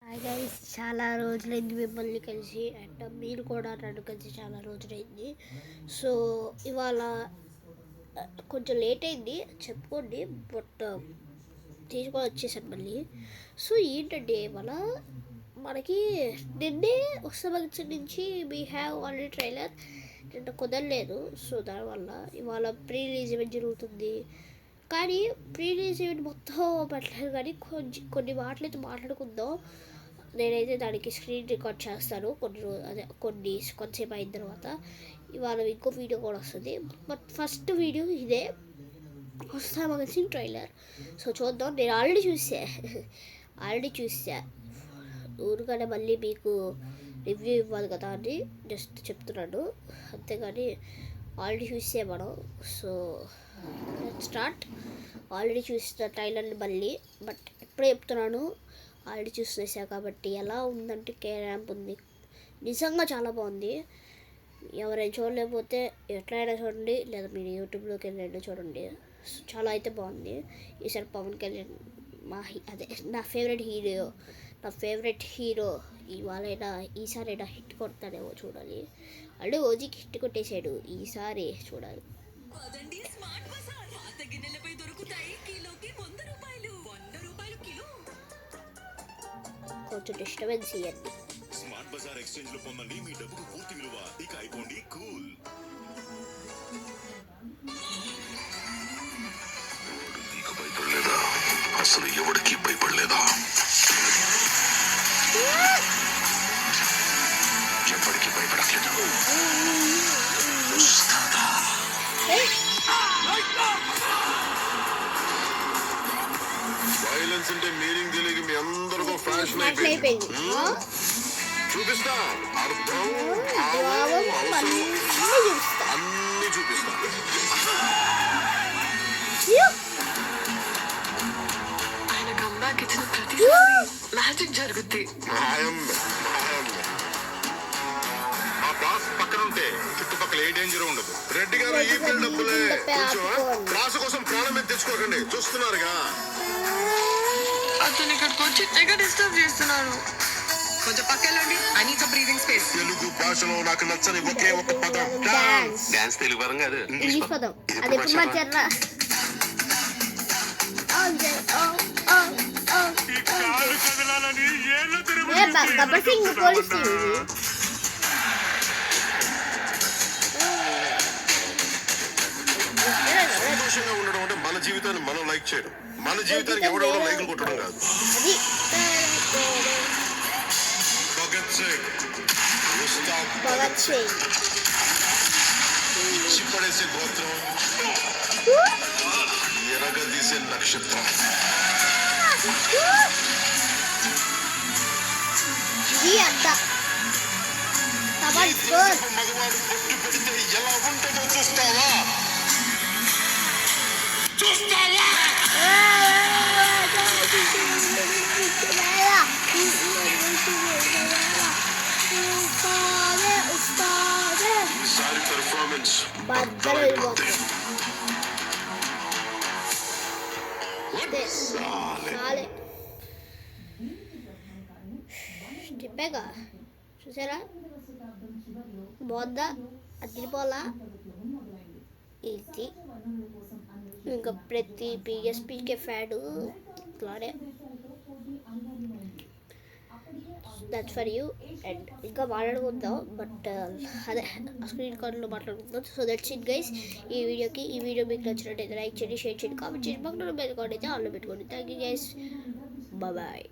Hi guys, చాలా రోజులైంది మిమ్మల్ని కలిసి. అండ్ మీరు కూడా నన్ను కలిసి చాలా రోజులైంది. సో ఇవాళ కొంచెం లేట్ అయింది చెప్పుకోండి, బట్ తీసుకొని వచ్చేసాను మళ్ళీ. సో ఏంటంటే ఇవాళ మనకి నిన్నే ఉత్సవం నుంచి వీ హ్యావ్ ఆల్రెడీ ట్రైలర్ నిన్న కుదరలేదు. సో దానివల్ల ఇవాళ ప్రీ రిలీజ్ ఈవెంట్ జరుగుతుంది. కానీ ప్రీ రిలీజ్ ఈవెంట్ మొత్తం పెట్టలేదు, కానీ కొన్ని మాటలైతే మాట్లాడుకుందాం. నేనైతే దానికి స్క్రీన్ రికార్డ్ చేస్తాను కొంతసేపు అయిన తర్వాత. ఇవాళ ఇంకో వీడియో కూడా వస్తుంది, బట్ ఫస్ట్ వీడియో ఇదే ఉత్సవం మ్యాగజైన్ ట్రైలర్. సో చూద్దాం. నేను ఆల్రెడీ చూసా ఊరుగానే మళ్ళీ మీకు రివ్యూ ఇవ్వాలి కదా అని జస్ట్ చెప్తున్నాను, అంతేగాని ఆల్రెడీ చూసే మనం. So start. ఆల్రెడీ చూసిన ట్రైలర్ని మళ్ళీ, బట్ ఎప్పుడే చెప్తున్నాను ఆల్రెడీ చూసేసా కాబట్టి. ఎలా ఉందంటే కే ర్యాంప్ ఉంది, నిజంగా చాలా బాగుంది. ఎవరైనా చూడలేకపోతే ఎట్లయినా చూడండి, లేదా మీరు యూట్యూబ్లోకి వెళ్ళి చూడండి. చాలా అయితే బాగుంది. ఈసారి పవన్ కళ్యాణ్ నా ఫేవరెట్ హీరో ఇవాళైనా ఈసారైనా హిట్ కొడతాడేమో చూడాలి. అంటే ఓజీకి హిట్ కొట్టేశాడు, ఈసారి చూడాలి. కొంచెం డిస్టర్బెన్స్ ఇవ్వండి. స్మార్ట్ బజార్ ఎక్స్చేంజ్ లో పొందండి మీ డబ్బుకు పూర్తి విలువ. ఇక అయిపోండి కూల్. నీకు భయపడలేదా? అసలు ఎవరికి భయపడలేదా? ఎప్పటికీ భయపడట్లేదు. వైలెన్స్ అంటే మీనింగ్ తెలియక మీ అందరికీ ఫ్యాషన్ అయిపోయింది. చూపిస్తా, అర్థం అన్ని చూపిస్తా. ఆయన కంబ్యాక్ ఇచ్చిన ప్రతిసారి మ్యాజిక్ జరుగుద్ది. మా బాస్ పక్కన ఉంటే చుట్టుపక్కల ఏ డేంజర్ ఉండదు. రెడ్డి గారు ఈ పిల్ల డబ్బులే, కొంచెం క్లాసు కోసం ప్రాణం మీద తెచ్చుకోకండి. చూస్తున్నారుగా అతను ఇక్కడికి వచ్చి తెగ డిస్టర్బ్ చేస్తున్నారు. కొంచెం పక్కెళ్ళండి. I need some breathing space. Telugu భాషలో నాకు నచ్చని ఒకే ఒక పదం డాన్స్. తెలుగు పదం కాదు, ఇంగ్లీష్ పదం. అది ఎప్పుడు మార్చారా? గబ్బర్ సింగ్ పోలీస్ సంతోషంగా ఉండడం అంటే మన జీవితాన్ని మనం లైక్ చేయడం, మన జీవితానికి ఎవడెవడో లైకులు కొట్టడం కాదు. భగత్ సింగ్ ఇచ్చి పడేసే గోత్రం, ఎరగదీసే నక్షత్రం. మగవాడు పొట్టు పెడితే ఎలా ఉంటుందో చూస్తావా? ఈసారి పెర్ఫార్మెన్స్ చెప్పాక చూసారా? బాగుందా? అదిరిపోలా. ఇది ఇంకా ప్రతి పిఎస్పీకే ఫ్యాడు ఇట్లానే. That's for you. అండ్ ఇంకా మాట్లాడుకుందాం, బట్ అదే స్క్రీన్ కార్డులో మాట్లాడుకుందాం. So that's it guys. ఈ వీడియో మీకు నచ్చినట్టయితే లైక్ చేయండి, షేర్ చేయండి, కామెంట్ చేయండి, పక్కన బెల్ ఐకాన్ అయితే ఆన్లో పెట్టుకోండి. Thank you guys, bye.